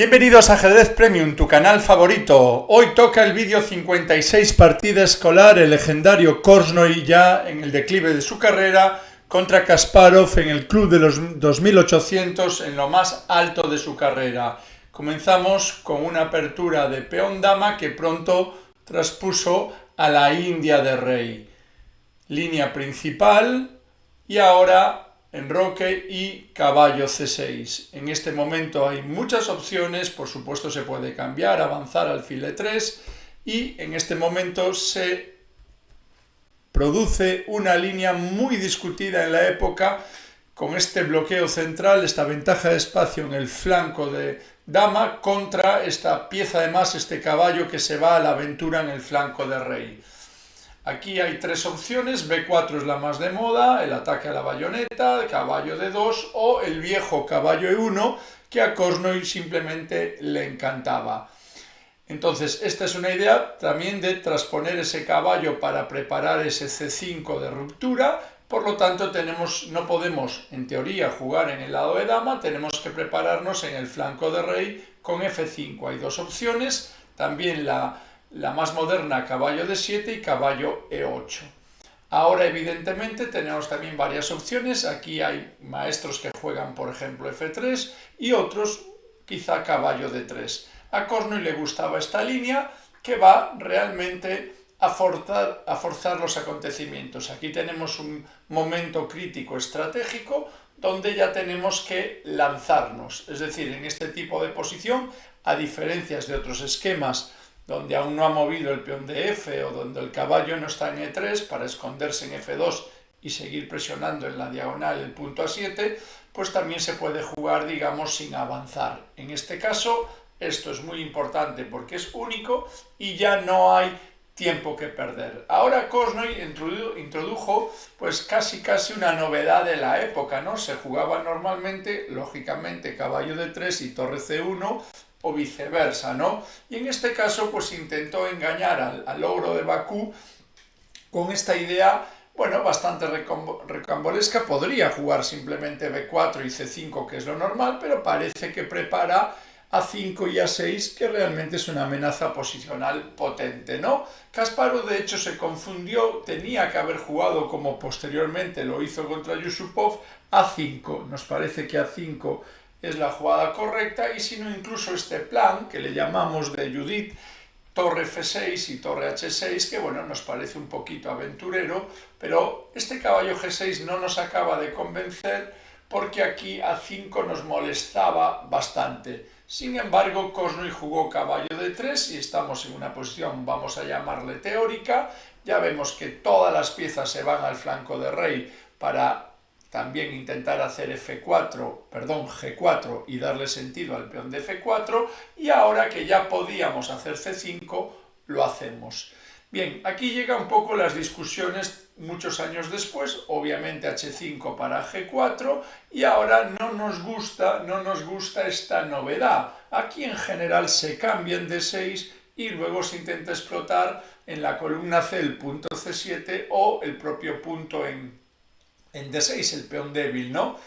Bienvenidos a Ajedrez Premium, tu canal favorito. Hoy toca el vídeo 56 partida escolar, el legendario Korchnoi ya en el declive de su carrera contra Kasparov en el club de los 2800 en lo más alto de su carrera. Comenzamos con una apertura de peón dama que pronto traspuso a la India de rey. Línea principal y ahora enroque y caballo C6. En este momento hay muchas opciones, por supuesto se puede cambiar, avanzar alfil E3 y en este momento se produce una línea muy discutida en la época con este bloqueo central, esta ventaja de espacio en el flanco de dama contra esta pieza de más, este caballo que se va a la aventura en el flanco de rey. Aquí hay tres opciones, B4 es la más de moda, el ataque a la bayoneta, caballo D2 o el viejo caballo E1 que a Korchnoi simplemente le encantaba. Entonces esta es una idea también de trasponer ese caballo para preparar ese C5 de ruptura, por lo tanto no podemos en teoría jugar en el lado de dama, tenemos que prepararnos en el flanco de rey con F5. Hay dos opciones, también la más moderna, caballo D7 y caballo E8. Ahora evidentemente tenemos también varias opciones, aquí hay maestros que juegan por ejemplo F3 y otros quizá caballo D3. A Korchnoi le gustaba esta línea que va realmente a forzar los acontecimientos. Aquí tenemos un momento crítico estratégico donde ya tenemos que lanzarnos, es decir, en este tipo de posición, a diferencia de otros esquemas donde aún no ha movido el peón de F o donde el caballo no está en E3 para esconderse en F2 y seguir presionando en la diagonal el punto A7, pues también se puede jugar, digamos, sin avanzar. En este caso, esto es muy importante porque es único y ya no hay tiempo que perder. Ahora Korchnoi introdujo pues casi una novedad de la época, ¿no? Se jugaba normalmente, lógicamente, caballo D3 y torre C1, o viceversa, ¿no? Y en este caso pues intentó engañar al ogro de Bakú con esta idea, bueno, bastante recambolesca. Podría jugar simplemente B4 y C5, que es lo normal, pero parece que prepara A5 y A6, que realmente es una amenaza posicional potente, ¿no? Kasparov de hecho se confundió, tenía que haber jugado como posteriormente lo hizo contra Yusupov, A5. Nos parece que A5 es la jugada correcta y si no incluso este plan que le llamamos de Judith, torre F6 y torre H6, que bueno, nos parece un poquito aventurero, pero este caballo G6 no nos acaba de convencer porque aquí A5 nos molestaba bastante. Sin embargo, Korchnoi jugó caballo D3 y estamos en una posición, vamos a llamarle teórica. Ya vemos que todas las piezas se van al flanco de rey para también intentar hacer G4 y darle sentido al peón de F4, y ahora que ya podíamos hacer C5, lo hacemos. Bien, aquí llega un poco las discusiones muchos años después, obviamente H5 para G4, y ahora no nos gusta esta novedad. Aquí en general se cambia en D6 y luego se intenta explotar en la columna C el punto C7 o el propio punto en D6, el peón débil, ¿no?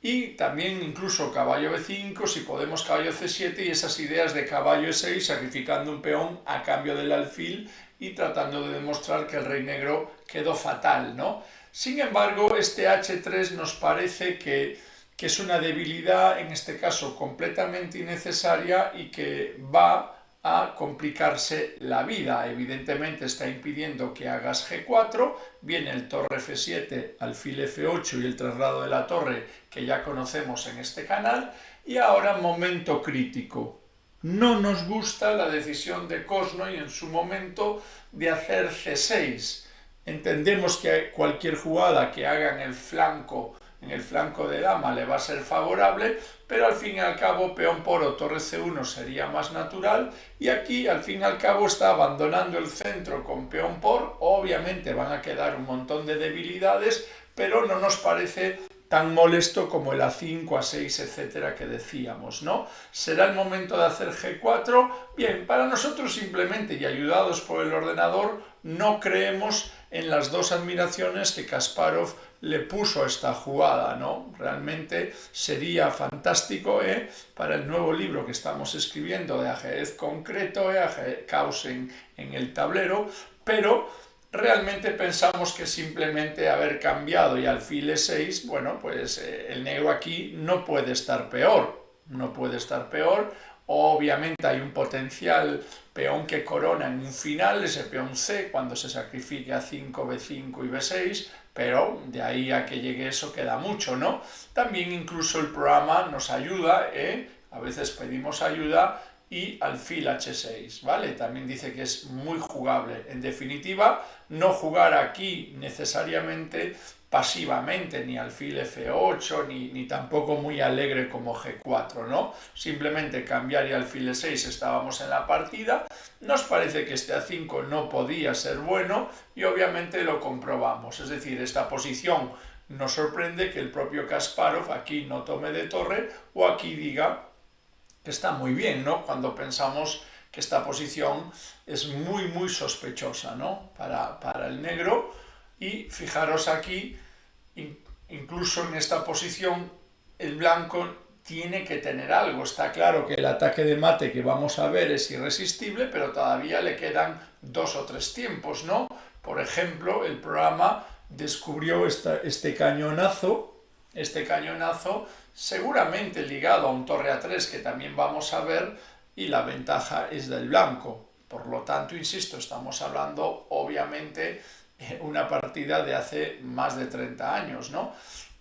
Y también incluso caballo B5, si podemos caballo C7 y esas ideas de caballo E6 sacrificando un peón a cambio del alfil y tratando de demostrar que el rey negro quedó fatal, ¿no? Sin embargo, este H3 nos parece que es una debilidad, en este caso completamente innecesaria y que va a complicarse la vida. Evidentemente está impidiendo que hagas G4, viene el torre F7, alfil F8 y el traslado de la torre que ya conocemos en este canal. Y ahora momento crítico. No nos gusta la decisión de Korchnoi en su momento de hacer C6. Entendemos que cualquier jugada que haga en el flanco de dama le va a ser favorable, pero al fin y al cabo peón por o torre C1 sería más natural, y aquí al fin y al cabo está abandonando el centro con peón por. Obviamente van a quedar un montón de debilidades, pero no nos parece tan molesto como el A5, A6, etcétera que decíamos, ¿no? ¿Será el momento de hacer G4? Bien, para nosotros simplemente y ayudados por el ordenador no creemos en las dos admiraciones que Kasparov le puso a esta jugada, ¿no? Realmente sería fantástico para el nuevo libro que estamos escribiendo de ajedrez concreto, caos en el tablero, pero realmente pensamos que simplemente haber cambiado y alfil E6, bueno, pues el negro aquí no puede estar peor, no puede estar peor. Obviamente hay un potencial peón que corona en un final, ese peón C, cuando se sacrifique a 5, B5 y B6, pero de ahí a que llegue eso queda mucho, ¿no? También incluso el programa nos ayuda, a veces pedimos ayuda, y alfil H6, ¿vale? También dice que es muy jugable. En definitiva, no jugar aquí necesariamente pasivamente, ni alfil F8, ni tampoco muy alegre como G4, ¿no? Simplemente cambiar y alfil E6 estábamos en la partida, nos parece que este A5 no podía ser bueno y obviamente lo comprobamos, es decir, esta posición nos sorprende que el propio Kasparov aquí no tome de torre o aquí diga que está muy bien, ¿no? Cuando pensamos que esta posición es muy sospechosa, ¿no? Para el negro. Y fijaros aquí, incluso en esta posición, el blanco tiene que tener algo. Está claro que el ataque de mate que vamos a ver es irresistible, pero todavía le quedan 2 o 3 tiempos, ¿no? Por ejemplo, el programa descubrió este cañonazo seguramente ligado a un torre A3 que también vamos a ver, y la ventaja es del blanco. Por lo tanto, insisto, estamos hablando obviamente una partida de hace más de 30 años, ¿no?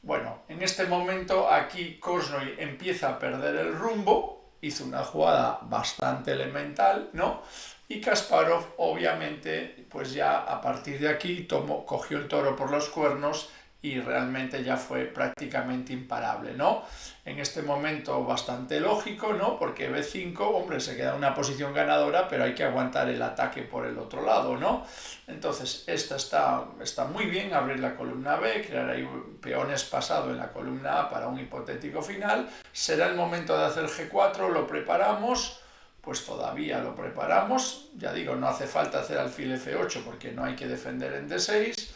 Bueno, en este momento aquí Korchnoi empieza a perder el rumbo, hizo una jugada bastante elemental, ¿no? Y Kasparov obviamente pues ya a partir de aquí cogió el toro por los cuernos y realmente ya fue prácticamente imparable, ¿no? En este momento bastante lógico, ¿no? Porque B5, hombre, se queda en una posición ganadora, pero hay que aguantar el ataque por el otro lado, ¿no? Entonces, esta está muy bien, abrir la columna B, crear ahí peones pasado en la columna A para un hipotético final. Será el momento de hacer G4, lo preparamos, pues todavía lo preparamos, ya digo, no hace falta hacer alfil F8 porque no hay que defender en D6,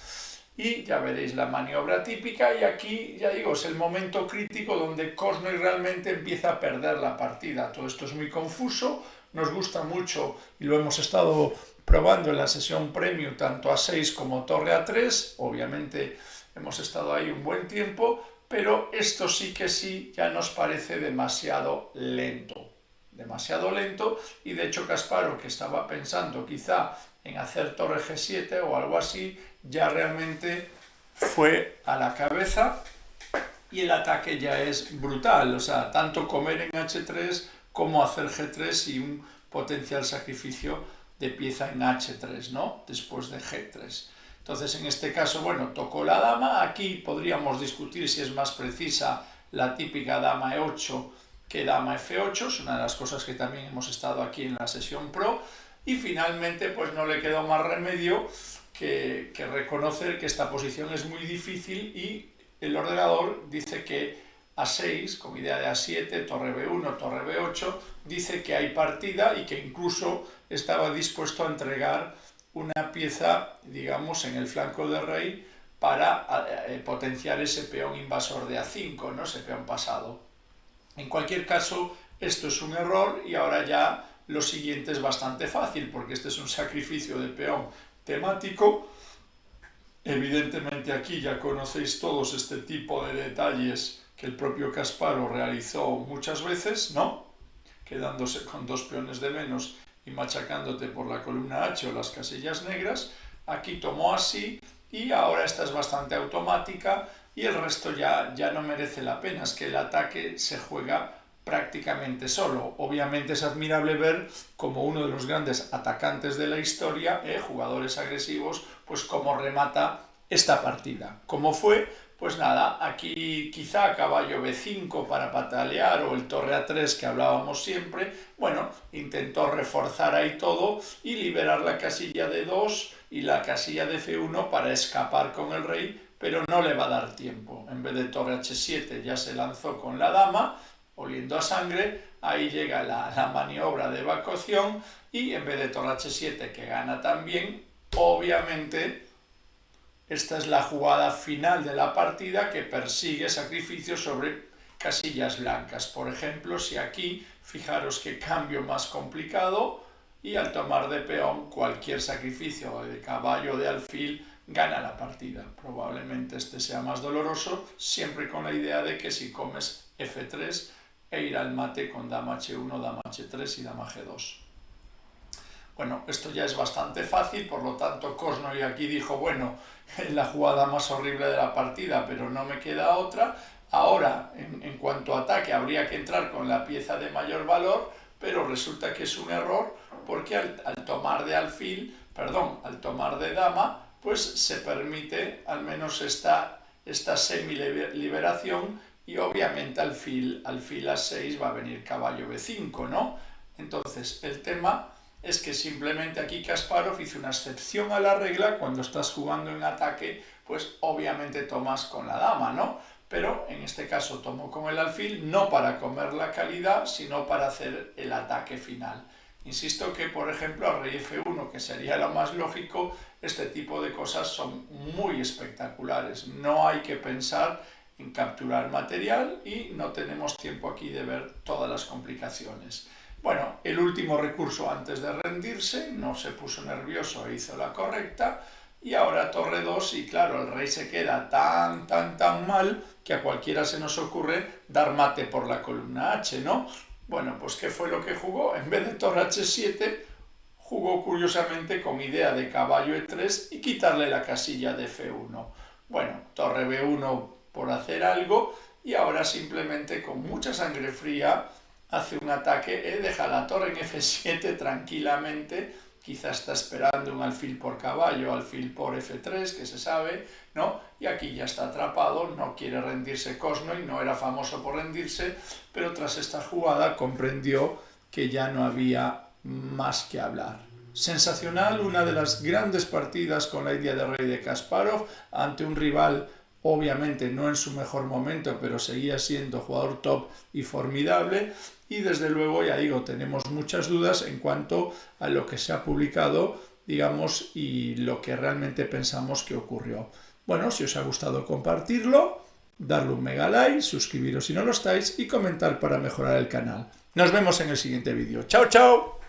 y ya veréis la maniobra típica, y aquí, ya digo, es el momento crítico donde Korchnoi realmente empieza a perder la partida. Todo esto es muy confuso, nos gusta mucho y lo hemos estado probando en la sesión premium, tanto A6 como torre A3, obviamente hemos estado ahí un buen tiempo, pero esto sí que ya nos parece demasiado lento, y de hecho Kasparov, que estaba pensando quizá en hacer torre G7 o algo así, ya realmente fue a la cabeza y el ataque ya es brutal, o sea, tanto comer en H3 como hacer G3 y un potencial sacrificio de pieza en H3, ¿no? Después de G3. Entonces, en este caso, bueno, tocó la dama. Aquí podríamos discutir si es más precisa la típica dama E8 que dama F8, es una de las cosas que también hemos estado aquí en la sesión pro, y finalmente pues no le quedó más remedio que reconocer que esta posición es muy difícil, y el ordenador dice que A6, con idea de A7, torre B1, torre B8, dice que hay partida y que incluso estaba dispuesto a entregar una pieza, digamos, en el flanco del rey para potenciar ese peón invasor de A5, ¿no? Ese peón pasado. En cualquier caso, esto es un error, y ahora ya lo siguiente es bastante fácil, porque este es un sacrificio de peón temático. Evidentemente aquí ya conocéis todos este tipo de detalles que el propio Kasparov realizó muchas veces, ¿no? Quedándose con 2 peones de menos y machacándote por la columna H o las casillas negras. Aquí tomó así, y ahora esta es bastante automática, y el resto ya no merece la pena, es que el ataque se juega prácticamente solo. Obviamente es admirable ver como uno de los grandes atacantes de la historia, jugadores agresivos, pues cómo remata esta partida. ¿Cómo fue? Pues nada, aquí quizá caballo B5 para patalear, o el torre A3 que hablábamos siempre. Bueno, intentó reforzar ahí todo y liberar la casilla de 2 y la casilla de F1 para escapar con el rey, pero no le va a dar tiempo. En vez de torre H7 ya se lanzó con la dama, oliendo a sangre. Ahí llega la maniobra de evacuación, y en vez de torre H7, que gana también, obviamente esta es la jugada final de la partida que persigue sacrificios sobre casillas blancas. Por ejemplo, si aquí, fijaros qué cambio más complicado, y al tomar de peón cualquier sacrificio de caballo o de alfil gana la partida. Probablemente este sea más doloroso, siempre con la idea de que si comes F3 e ir al mate con dama H1, dama H3 y dama G2. Bueno, esto ya es bastante fácil, por lo tanto Korchnoi aquí dijo, bueno, es la jugada más horrible de la partida, pero no me queda otra. Ahora, en cuanto a ataque, habría que entrar con la pieza de mayor valor, pero resulta que es un error porque al tomar de alfil, perdón, al tomar de dama, pues se permite al menos esta semi-liberación y obviamente alfil A6 va a venir caballo B5, ¿no? Entonces, el tema es que simplemente aquí Kasparov hizo una excepción a la regla. Cuando estás jugando en ataque, pues obviamente tomas con la dama, ¿no? Pero en este caso tomó con el alfil, no para comer la calidad, sino para hacer el ataque final. Insisto que, por ejemplo, a rey F1, que sería lo más lógico, este tipo de cosas son muy espectaculares. No hay que pensar en capturar material y no tenemos tiempo aquí de ver todas las complicaciones. Bueno, el último recurso antes de rendirse, no se puso nervioso e hizo la correcta, y ahora torre 2 y claro, el rey se queda tan mal que a cualquiera se nos ocurre dar mate por la columna H, ¿no? Bueno, pues ¿qué fue lo que jugó? En vez de torre H7, jugó curiosamente con idea de caballo E3 y quitarle la casilla de F1. Bueno, torre B1 por hacer algo y ahora simplemente con mucha sangre fría hace un ataque, deja la torre en F7 tranquilamente, quizás está esperando un alfil por caballo, alfil por F3, que se sabe, ¿no? Y aquí ya está atrapado, no quiere rendirse Korchnoi, no era famoso por rendirse, pero tras esta jugada comprendió que ya no había más que hablar. Sensacional, una de las grandes partidas con la idea de rey de Kasparov ante un rival obviamente no en su mejor momento, pero seguía siendo jugador top y formidable. Y desde luego, ya digo, tenemos muchas dudas en cuanto a lo que se ha publicado, digamos, y lo que realmente pensamos que ocurrió. Bueno, si os ha gustado compartirlo, darle un mega like, suscribiros si no lo estáis y comentar para mejorar el canal. Nos vemos en el siguiente vídeo. ¡Chao, chao!